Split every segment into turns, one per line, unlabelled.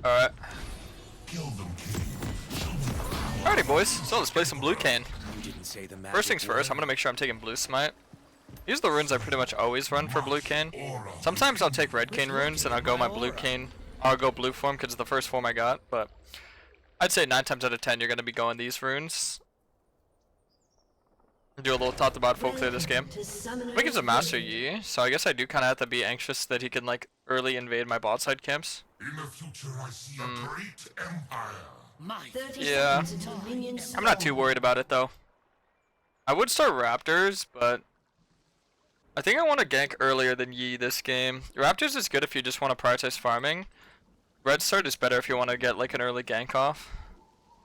Alright. Alrighty, boys. So let's play some blue Kayn. First things first, I'm gonna make sure I'm taking blue smite. These are the runes I pretty much always run for blue Kayn. Sometimes I'll take red Kayn runes and I'll go my blue Kayn. I'll go blue form because it's the first form I got, but I'd say 9 times out of 10 you're gonna be going these runes. Do a little top to bot full clear this game. I think it's a master Yi, so I guess I do kind of have to be anxious that he can like early invade my bot side camps.
In the future, I see a great empire.
Yeah, I'm not too worried about it though. I would start Raptors, but I think I want to gank earlier than Yi this game. Raptors is good if you just want to prioritize farming. Red start is better if you want to get like an early gank off.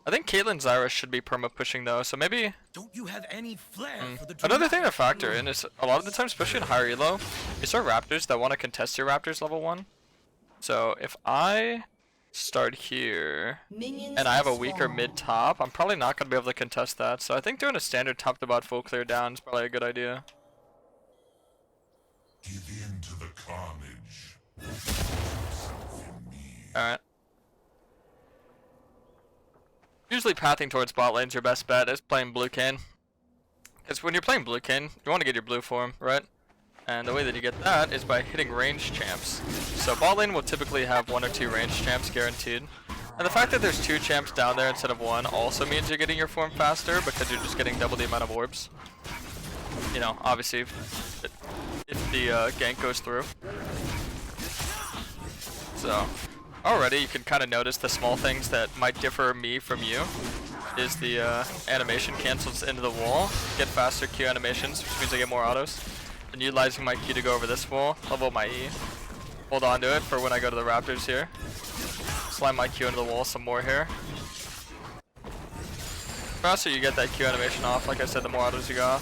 I think Caitlyn Zyra should be perma pushing though, so maybe.
Don't you have any flair for the
another thing to factor in is a lot of the time, especially in higher elo, you start Raptors that want to contest your Raptors level 1. So if I start here and I have a weaker mid top, I'm probably not going to be able to contest that. So I think doing a standard top to bot full clear down is probably a good idea.
Give in to the carnage.
Alright. Usually pathing towards bot lane's your best bet is playing blue Kayn. Because when you're playing blue Kayn, you want to get your blue form, right? And the way that you get that is by hitting range champs. So bot lane will typically have 1 or 2 range champs guaranteed. And the fact that there's 2 champs down there instead of 1 also means you're getting your form faster because you're just getting double the amount of orbs. You know, obviously if the gank goes through. So already you can kind of notice the small things that might differ me from you is the animation cancels into the wall, get faster Q animations, which means I get more autos. And utilizing my Q to go over this wall, level my E, hold on to it for when I go to the Raptors here. Slide my Q into the wall some more here. The faster you get that Q animation off, like I said, the more autos you got.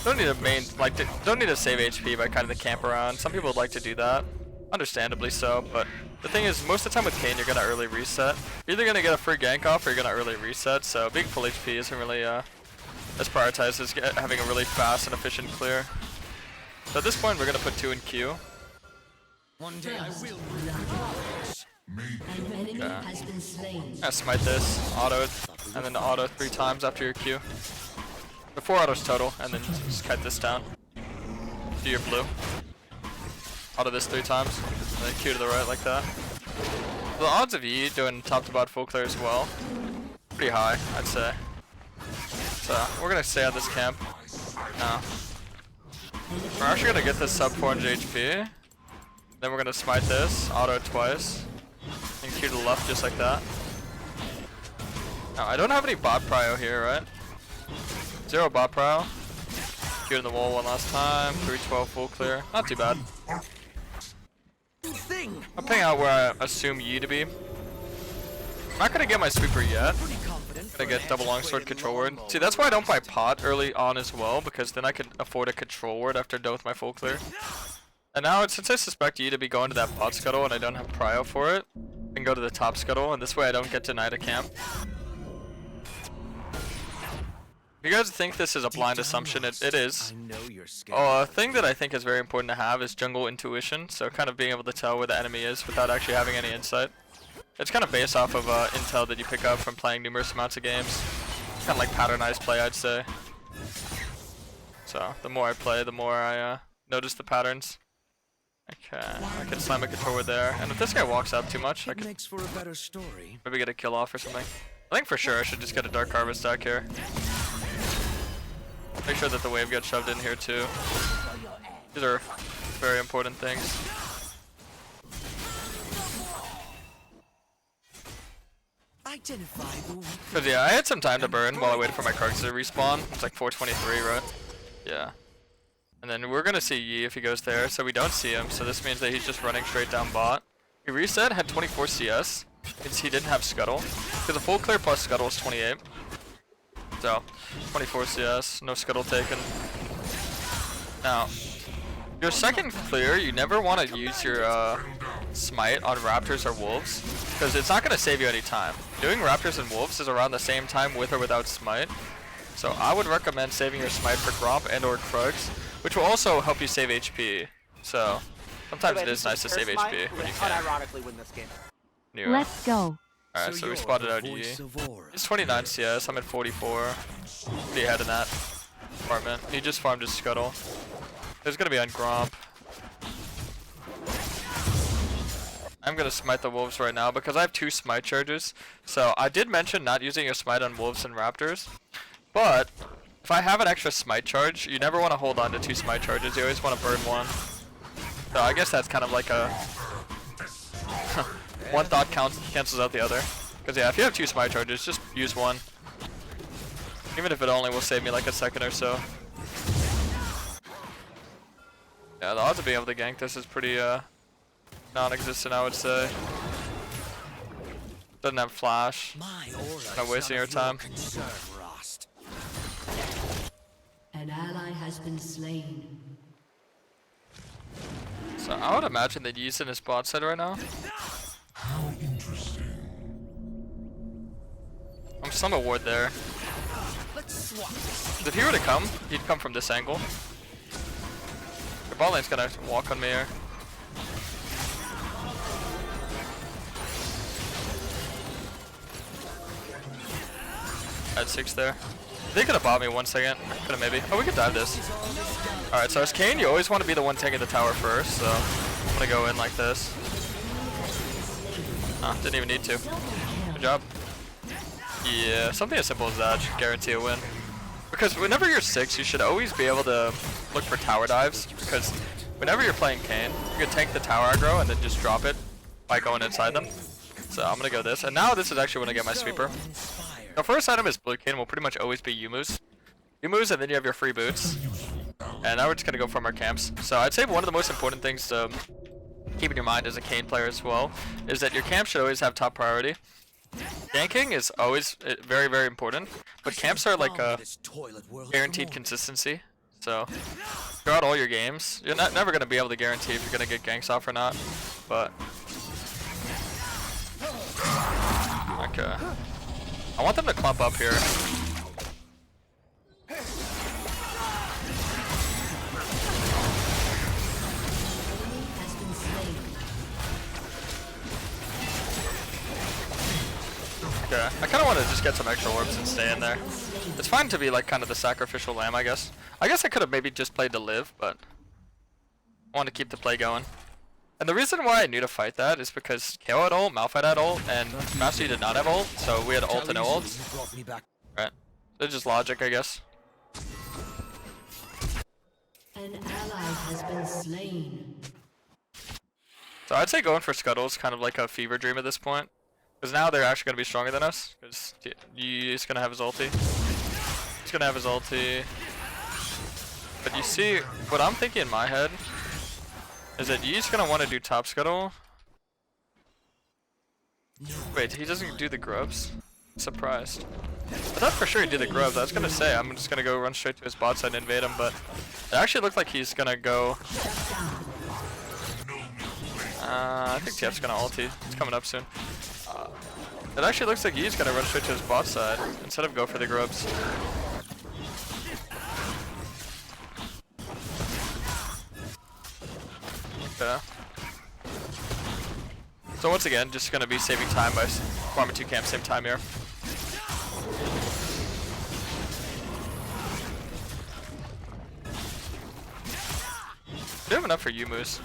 Don't need to don't need to save HP by kind of the camp around. Some people would like to do that, understandably so, but the thing is, most of the time with Kayn, you're gonna early reset. You're either gonna get a free gank off or you're gonna early reset, so being full HP isn't really as prioritized as having a really fast and efficient clear. So at this point, we're gonna put 2 in Q.
One day I will.
An enemy has been slain.
Yeah, smite this, auto, and then auto 3 times after your Q. 4 autos total, and then just kite this down. Do your blue. Auto this 3 times, and then Q to the right like that. The odds of Yi doing top to bot full clear as well, pretty high, I'd say. So we're gonna stay at this camp. No. We're actually gonna get this sub 400 HP. Then we're gonna smite this, auto twice, and Q to the left just like that. Now I don't have any bot prio here, right? 0 bot prio. Q in the wall one last time. 312 full clear. Not too bad. I'm playing out where I assume Yi to be. I'm not gonna get my sweeper yet. Gonna get double longsword control word. See, that's why I don't buy pot early on as well, because then I can afford a control word after done with my full clear. And now, since I suspect Yi to be going to that bot scuttle and I don't have prio for it, I can go to the top scuttle, and this way I don't get denied a camp. If you guys think this is a blind assumption, it is. A thing that I think is very important to have is jungle intuition, so kind of being able to tell where the enemy is without actually having any insight. It's kind of based off of intel that you pick up from playing numerous amounts of games. Kind of like patternized play, I'd say. So the more I play, the more I notice the patterns. Okay, I can slam a controller there, and if this guy walks up too much, I can maybe get a kill off or something. I think for sure I should just get a Dark Harvest stack here. Make sure that the wave gets shoved in here too. These are very important things. Cause yeah, I had some time to burn while I waited for my cards to respawn. It's like 423, right? Yeah. And then we're gonna see Yi if he goes there, so we don't see him, so this means that he's just running straight down bot. He reset, had 24 CS, because he didn't have Scuttle. Because a full clear plus Scuttle is 28. So, 24 CS, no Scuttle taken. Now, your second clear, you never want to use your smite on Raptors or Wolves, because it's not going to save you any time. Doing Raptors and Wolves is around the same time with or without smite. So I would recommend saving your smite for Gromp and or Krugs, which will also help you save HP. So sometimes it is nice to save HP when you can.
Unironically win this game.
Anyway.
Let's go.
Alright, so we
you're
spotted
the
out Yi.
voice of Aura.
He's 29 CS, I'm at 44. Pretty ahead in that department. He just farmed his scuttle. There's gonna be on Gromp. I'm gonna smite the wolves right now because I have 2 smite charges. So I did mention not using your smite on wolves and raptors, but if I have an extra smite charge, you never want to hold on to 2 smite charges. You always want to burn one. So I guess that's kind of like a one thought cancels out the other. Because yeah, if you have 2 smite charges, just use one. Even if it only will save me like a second or so. Yeah, the odds of being able to gank this is pretty non-existent, I would say. Doesn't have flash.
My aura
Not
is
wasting
none
your
of
time.
concern, Rost.
An ally has been slain.
So I would imagine that Yi's in his bot side right now.
How interesting.
I'm some ward there.
Let's swap this.
If he were to come, he'd come from this angle. The bot lane's gonna walk on me here. I had 6 there. They could have bought me 1 second. Could have maybe. Oh, we could dive this. Alright, so as Kayn, you always want to be the one taking the tower first, so I'm gonna go in like this. Ah, didn't even need to. Good job. Yeah, something as simple as that should guarantee a win. Because whenever you're 6, you should always be able to look for tower dives. Because whenever you're playing Kayn, you can tank the tower aggro and then just drop it by going inside them. So I'm gonna go this. And now this is actually when I get my sweeper. The first item is blue Kayn will pretty much always be Yumu's. Yumu's, and then you have your free boots. And now we're just gonna go from our camps. So I'd say one of the most important things to keep in your mind as a Kayn player as well is that your camp should always have top priority. Ganking is always very, very important, but camps are like a guaranteed consistency. So throughout all your games, you're never gonna be able to guarantee if you're gonna get ganks off or not. But okay, I want them to clump up here.
Has been slain.
Okay, I kind of want to just get some extra orbs and stay in there. It's fine to be like kind of the sacrificial lamb, I guess. I guess I could have maybe just played to live, but I want to keep the play going. And the reason why I knew to fight that is because KO had ult, Malphite had ult, and Master Yi did not have ult, so we had ult and no ult. Right. It's just logic, I guess.
An ally has been slain.
So I'd say going for Scuttle is kind of like a fever dream at this point. Because now they're actually going to be stronger than us. Because he's going to have his ulti. He's going to have his ulti. But you see, what I'm thinking in my head is that Yi's going to want to do top Scuttle. Wait, he doesn't do the grubs? I'm surprised. I thought for sure he'd do the grubs. I was going to say, I'm just going to go run straight to his bot side and invade him. But it actually looked like he's going to go... I think TF's going to ulti. It's coming up soon. It actually looks like he's gonna run straight to his bot side instead of go for the grubs. Okay. So once again, just gonna be saving time by farming 2 camps same time here. Do have enough for Yumu's.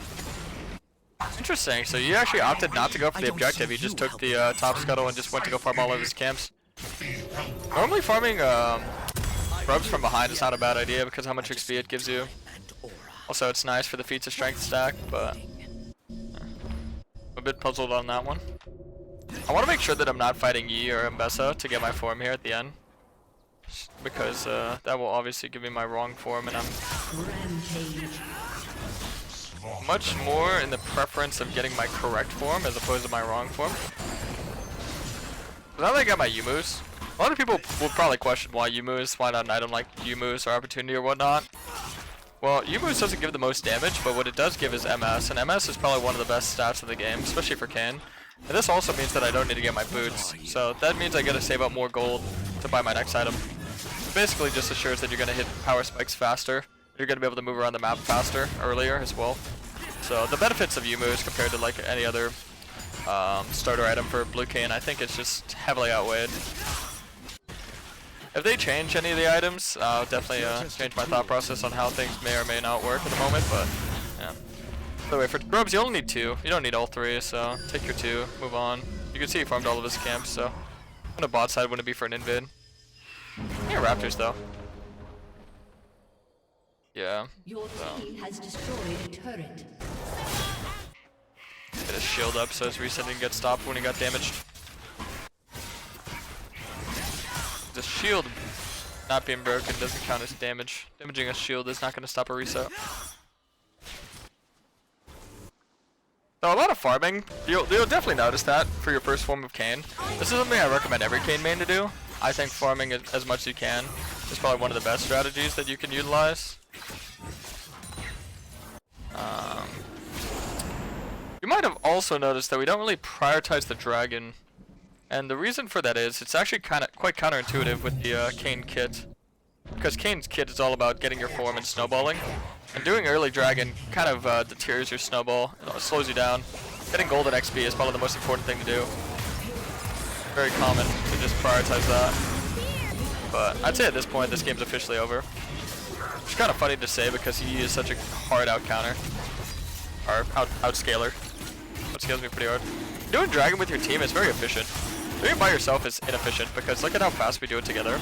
Interesting, so you actually opted not to go for the objective, you just took the top Scuttle and just went to go farm all of his camps. Normally farming grubs from behind is not a bad idea because how much XP it gives you. Also it's nice for the feats of strength stack, but I'm a bit puzzled on that one. I want to make sure that I'm not fighting Yi or Mbessa to get my form here at the end. Because that will obviously give me my wrong form and I'm
Rampage.
much more in the preference of getting my correct form as opposed to my wrong form. Now that I got my Yumu's, a lot of people will probably question why Yumu's, why not an item like Yumu's or Opportunity or whatnot. Well, Yumu's doesn't give the most damage, but what it does give is MS, and MS is probably one of the best stats in the game, especially for Kayn. And this also means that I don't need to get my boots, so that means I gotta save up more gold to buy my next item. Basically just assures that you're gonna hit power spikes faster, you're gonna be able to move around the map faster, earlier as well. So the benefits of Yumu's compared to like any other starter item for blue Kayn. I think it's just heavily outweighed. If they change any of the items, I'll definitely change my thought process on how things may or may not work at the moment, but yeah. By the way, for grubs, you only need 2. You don't need all 3, so take your 2, move on. You can see he farmed all of his camps, so on the bot side wouldn't be for an invade. Yeah, Raptors though. Yeah.
Your team has destroyed a turret.
Get his shield up so his reset didn't get stopped when he got damaged. The shield not being broken doesn't count as damage. Damaging a shield is not going to stop a reset. So a lot of farming, you'll definitely notice that for your first form of Kayn. This is something I recommend every Kayn main to do. I think farming as much as you can is probably one of the best strategies that you can utilize. You might have also noticed that we don't really prioritize the dragon. And the reason for that is it's actually quite counterintuitive with the Kayn kit. Because Kayn's kit is all about getting your form and snowballing. And doing early dragon kind of deters your snowball, it slows you down. Getting golden XP is probably the most important thing to do. Very common to just prioritize that. But I'd say at this point this game's officially over. It's kind of funny to say because he is such a hard out counter. Or outscaler. Outscales me pretty hard. Doing dragon with your team is very efficient. Doing it by yourself is inefficient because look at how fast we do it together.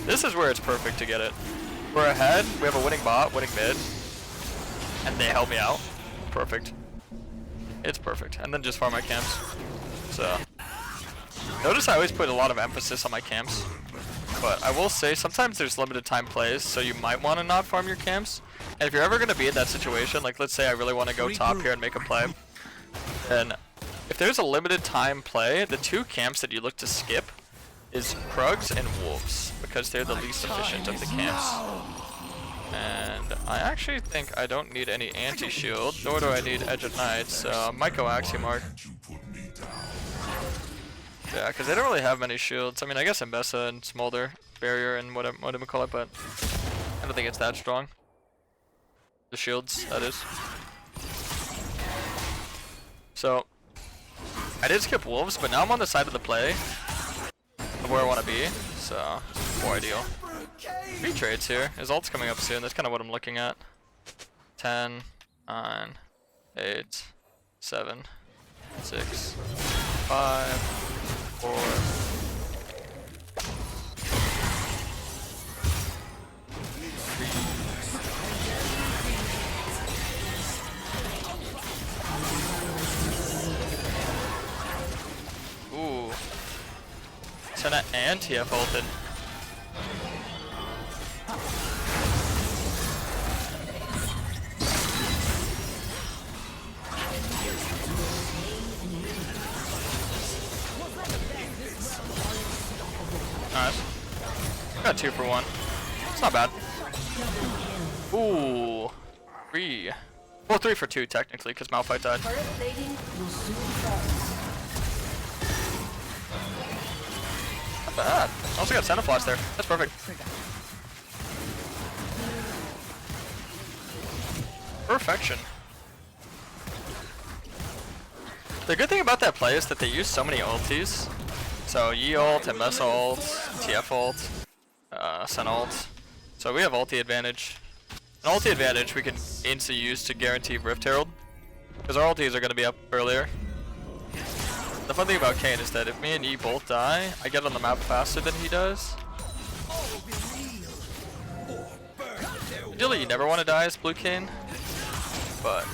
This is where it's perfect to get it. We're ahead, we have a winning bot, winning mid, and they help me out. Perfect. It's perfect. And then just farm my camps. So, notice I always put a lot of emphasis on my camps. But I will say sometimes there's limited time plays, so you might want to not farm your camps. And if you're ever going to be in that situation, like let's say I really want to go top here and make a play, then if there's a limited time play, the 2 camps that you look to skip is Krugs and Wolves, because they're the least efficient of the camps. And I actually think I don't need any anti-shield, nor do I need Edge of Night, so I might go Axiomar. Yeah, because they don't really have many shields. I mean, I guess Mbessa and Smolder, Barrier, and what do we call it, but I don't think it's that strong. The shields, that is. So, I did skip Wolves, but now I'm on the side of the play of where I want to be, so it's more ideal. 3 trades here. His ult's coming up soon. That's kind of what I'm looking at. 10, 9, 8, 7, 6, 5, 4. Ooh. Senna and TF ulted. Nice. Got 2 for 1. It's not bad. Ooh. 3. Well, 3 for 2 technically, because Malphite died. Not bad. Also got Senna Flash there. That's perfect. Perfection. The good thing about that play is that they use so many ultis. So Yi ult, MS ult, TF ult, Sen ult. So we have ulti advantage. An ulti advantage we can instantly use to guarantee Rift Herald, because our ultis are going to be up earlier. The fun thing about Kayn is that if me and Yi both die, I get on the map faster than he does. Ideally you never want to die as blue Kayn, but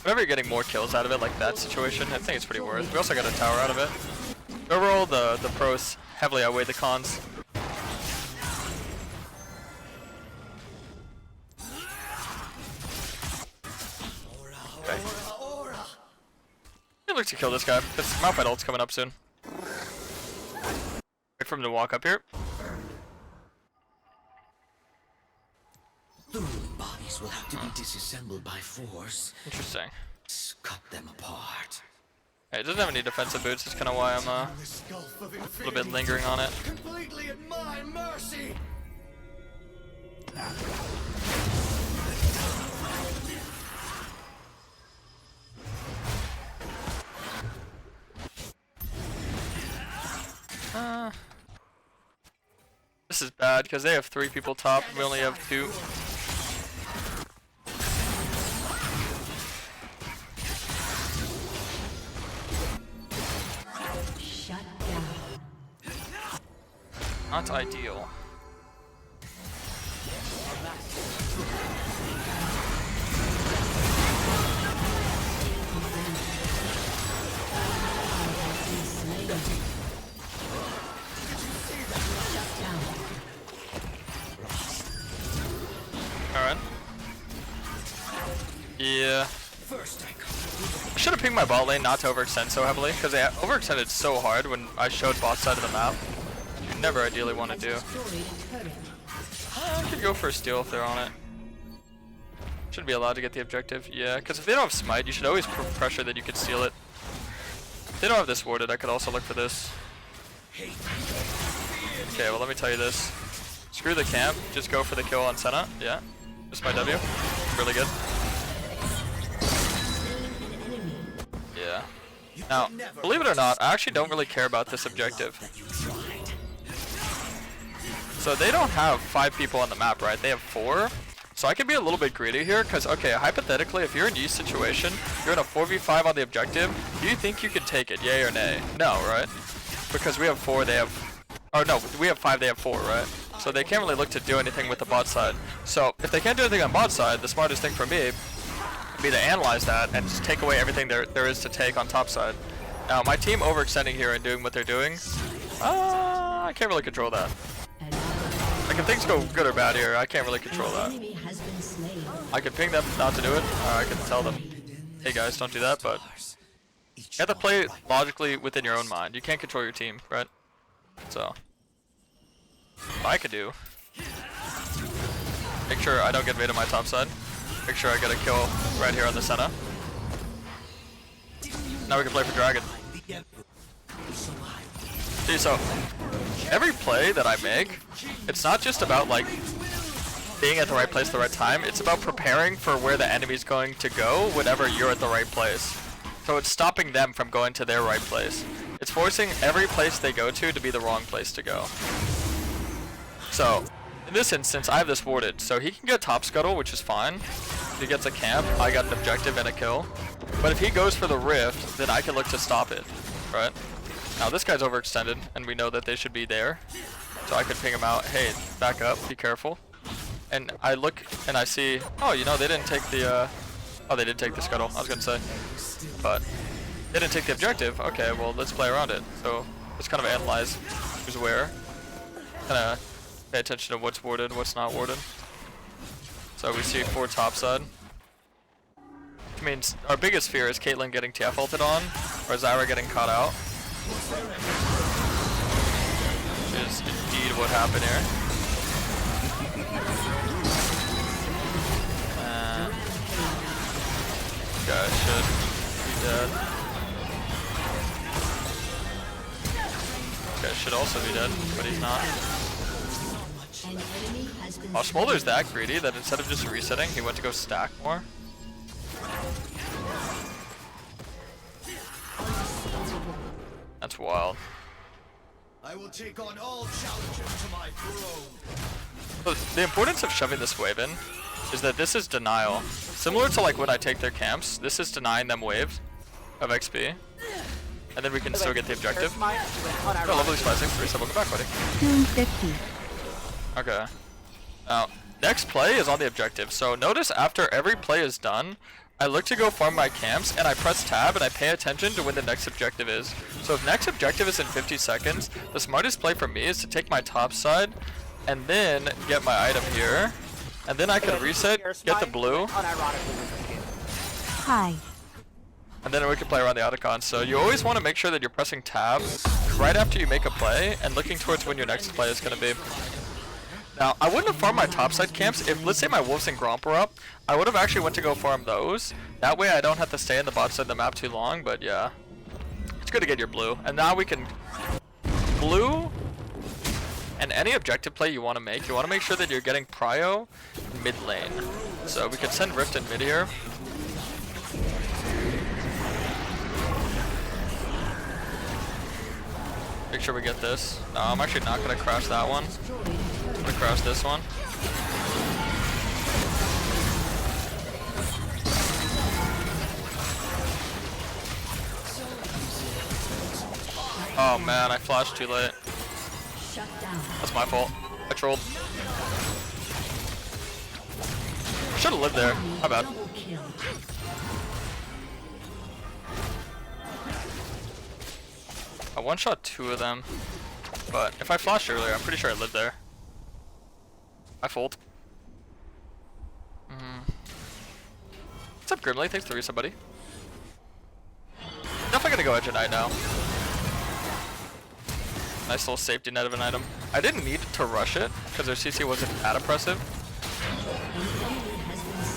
whenever you're getting more kills out of it, like that situation, I think it's pretty worth. We also got a tower out of it. Overall, the pros heavily outweigh the cons. Okay. It looks to kill this guy, because Malphite ult's coming up soon. Wait for him to walk up here.
The ruined bodies will have to be disassembled by force.
Interesting.
Cut them apart.
Hey, it doesn't have any defensive boots, that's kind of why I'm a little bit lingering on it.
Completely at my mercy.
This is bad because they have 3 people top. We only have 2.
Shut down.
Not ideal. Alright. Yeah. I should have pinged my bot lane not to overextend so heavily, because they overextended so hard when I showed bot side of the map. You never ideally want to do. I could go for a steal if they're on it. Should be allowed to get the objective. Yeah, because if they don't have smite, you should always pressure that you could steal it. If they don't have this warded, I could also look for this. Okay, well let me tell you this. Screw the camp, just go for the kill on Senna. Yeah, just my W. Really good. Yeah. Now, believe it or not, I actually don't really care about this objective. So they don't have 5 people on the map, right? They have 4. So I can be a little bit greedy here, because, okay, hypothetically, if you're in Yee's situation, you're in a 4v5 on the objective, do you think you can take it, yay or nay? No, right? Because we have 4, they have... Oh, no, we have 5, they have 4, right? So they can't really look to do anything with the bot side. So if they can't do anything on bot side, the smartest thing for me would be to analyze that and just take away everything there is to take on top side. Now, my team overextending here and doing what they're doing, I can't really control that. Like, if things go good or bad here, I can't really control that. I can ping them not to do it, or I can tell them, hey guys, don't do that, but you have to play logically within your own mind. You can't control your team, right? So, what I could do, make sure I don't get invaded on my top side, make sure I get a kill right here on the Senna. Now we can play for Dragon. See, so every play that I make, it's not just about like being at the right place at the right time, it's about preparing for where the enemy's going to go whenever you're at the right place. So it's stopping them from going to their right place. It's forcing every place they go to be the wrong place to go. So, in this instance, I have this warded, so he can get top scuttle, which is fine. If he gets a camp, I got an objective and a kill. But if he goes for the rift, then I can look to stop it, right? Now this guy's overextended, and we know that they should be there. So I could ping him out, hey, back up, be careful. And I look, and I see, oh, you know, they didn't take the, oh, they did take the scuttle, I was gonna say. But, they didn't take the objective, okay, well, let's play around it. So, let's kind of analyze who's where. Kind of pay attention to what's warded, what's not warded. So we see 4 top side. Which means our biggest fear is Caitlyn getting TF ulted on, or Zyra getting caught out. Which is indeed what happened here. Guy should be dead. Guy should also be dead, but he's not. Oh, Smolder's that greedy that instead of just resetting, he went to go stack more. That's wild.
I will take on all challengers to my throne.
So the importance of shoving this wave in is that this is denial. Similar to like when I take their camps, this is denying them waves of XP. And then we can still get the objective. Oh, lovely spicing. 3 welcome back, buddy.
250.
Okay. Now, next play is on the objective. So notice after every play is done, I look to go farm my camps and I press tab and I pay attention to when the next objective is. So if next objective is in 50 seconds, the smartest play for me is to take my top side and then get my item here. And then I can reset, get the blue.
Hi.
And then we can play around the Otacon. So you always want to make sure that you're pressing tab right after you make a play and looking towards when your next play is going to be. Now, I wouldn't have farmed my topside camps if, let's say my Wolves and Gromp were up. I would have actually went to go farm those. That way I don't have to stay in the bot side of the map too long, but yeah. It's good to get your blue. And now we can... Blue... And any objective play you want to make sure that you're getting prio mid lane. So we can send Rift in mid here. Make sure we get this. No, I'm actually not gonna crash that one. I'm gonna crash this one. Oh man, I flashed too late.
Shut down.
That's my fault. I trolled. Should've lived there. My bad.
Double kill.
I one-shot 2 of them, but if I flashed earlier, I'm pretty sure I lived there. I fold. What's up, Grimly? Thanks for the reset, buddy. Definitely gonna go Edge of Night now. Nice little safety net of an item. I didn't need to rush it because their CC wasn't that oppressive.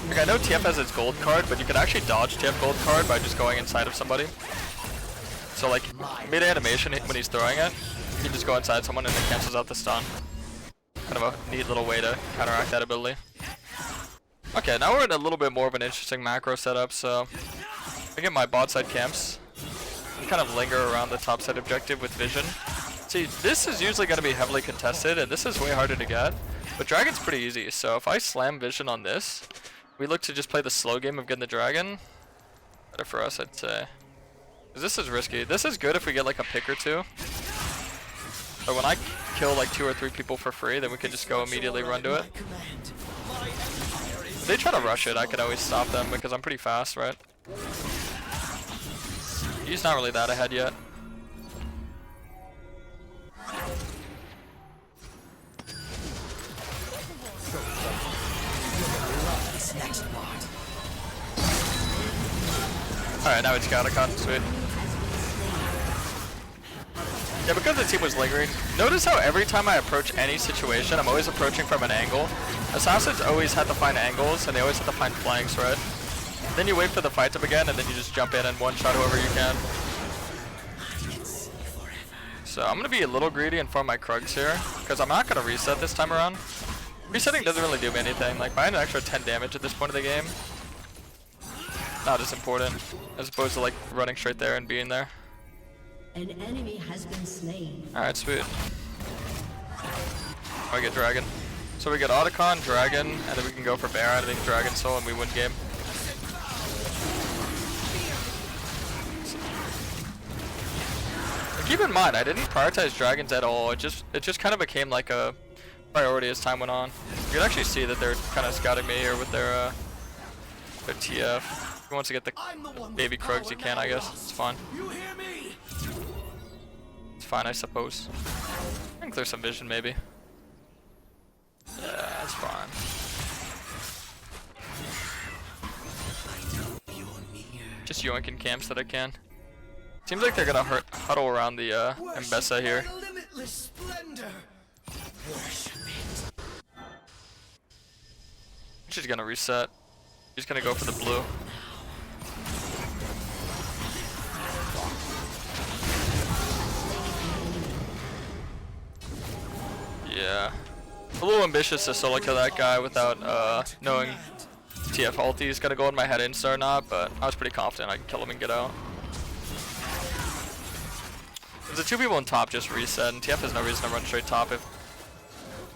Like, I know TF has its gold card, but you can actually dodge TF gold card by just going inside of somebody. So like mid-animation when he's throwing it, you can just go inside someone and it cancels out the stun. Kind of a neat little way to counteract that ability. Okay, now we're in a little bit more of an interesting macro setup, so I get my bot side camps and kind of linger around the top side objective with vision. See, this is usually going to be heavily contested and this is way harder to get, but dragon's pretty easy, so if I slam vision on this, we look to just play the slow game of getting the dragon. Better for us, I'd say. Because this is risky. This is good if we get like a pick or two. But when I kill like 2 or 3 people for free, then we can just go immediately run to it. If they try to rush it, I could always stop them because I'm pretty fast, right? He's not really that ahead yet. Alright, now it's got a con, sweet. Yeah, because the team was lingering, notice how every time I approach any situation, I'm always approaching from an angle. Assassins always have to find angles, and they always have to find flanks, right? Then you wait for the fight to begin, and then you just jump in and one-shot whoever you can. So I'm going to be a little greedy and farm my Krugs here, because I'm not going to reset this time around. Resetting doesn't really do me anything. Like, buying an extra 10 damage at this point of the game, not as important, as opposed to like running straight there and being there.
An enemy has been slain.
Alright, sweet. I get dragon. So we get Otacon, dragon, and then we can go for Baron, I think dragon soul, and we win game. And keep in mind, I didn't prioritize dragons at all. It just kind of became like a priority as time went on. You can actually see that they're kind of scouting me here with their TF. If he wants to get the baby Krugs, you can, I guess. It's fine. It's fine, I suppose. I can clear some vision, maybe. Yeah, that's fine. Just yoinking camps that I can. Seems like they're gonna huddle around the Mbessa here. She's gonna reset. She's gonna go for the blue. Yeah. A little ambitious to solo kill that guy without knowing TF ulti is gonna go in my head insta or not, but I was pretty confident I could kill him and get out. If the 2 people on top just reset, and TF has no reason to run straight top if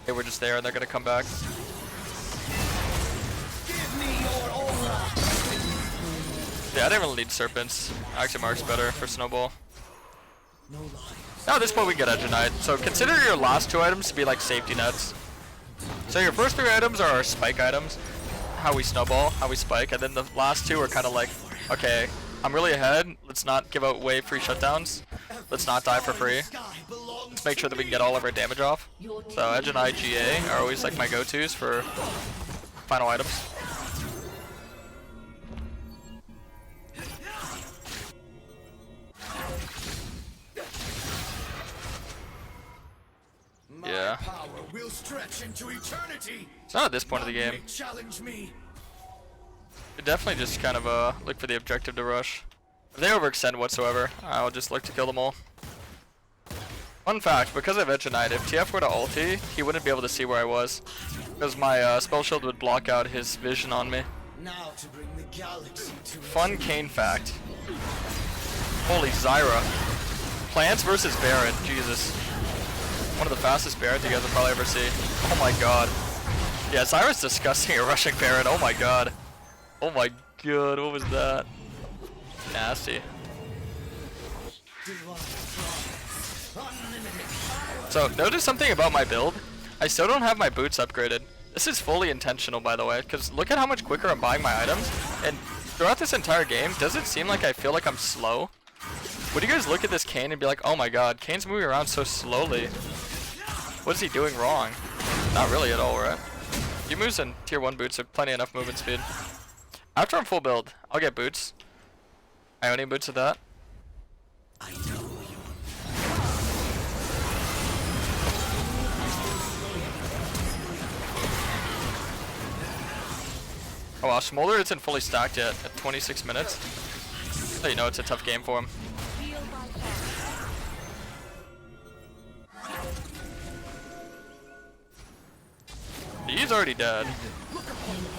they were just there and they're gonna come back. Yeah, I didn't really need serpents. Actually, Mark's better for snowball. Now at this point we get Edge of Night. So consider your last 2 items to be like safety nets. So your first 3 items are our spike items, how we snowball, how we spike, and then the last 2 are kind of like, okay, I'm really ahead, let's not give out way free shutdowns, let's not die for free, let's make sure that we can get all of our damage off. So Edge and IGA are always like my go-tos for final items. Yeah. It's not at this point of the game. We definitely just kind of look for the objective to rush. If they overextend whatsoever, I'll just look to kill them all. Fun fact, because I have Edge of Night, if TF were to ulti, he wouldn't be able to see where I was. Because my spell shield would block out his vision on me.
Now to bring the galaxy to
Fun Kayn fact. Holy Zyra. Plants versus Baron. Jesus. One of the fastest Barons you guys will probably ever see. Oh my god. Yeah, Zyra's disgusting at rushing Baron. Oh my god. Oh my god, what was that? Nasty. So, notice something about my build. I still don't have my boots upgraded. This is fully intentional, by the way, because look at how much quicker I'm buying my items. And throughout this entire game, does it seem like I feel like I'm slow? Would you guys look at this Kayn and be like, oh my god, Kayn's moving around so slowly. What is he doing wrong? Not really at all, right? He moves in tier 1 boots, so plenty enough movement speed. After I'm full build, I'll get boots. Ionian boots with that.
I know you.
Oh wow, Smolder isn't fully stacked yet at 26 minutes. So you know it's a tough game for him. He's already dead.
An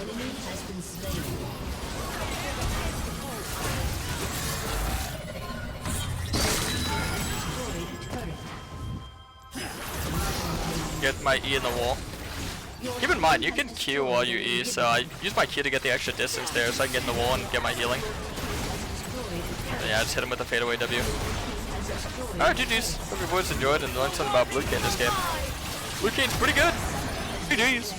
enemy has been slain.
Get my E in the wall. Keep in mind, you can Q while you E, so I use my Q to get the extra distance there so I can get in the wall and get my healing. And yeah, I just hit him with a fadeaway W. Alright, GG's. Hope you boys enjoyed and learned something about Blue Kayn this game. Blue Kayn's pretty good. GG's.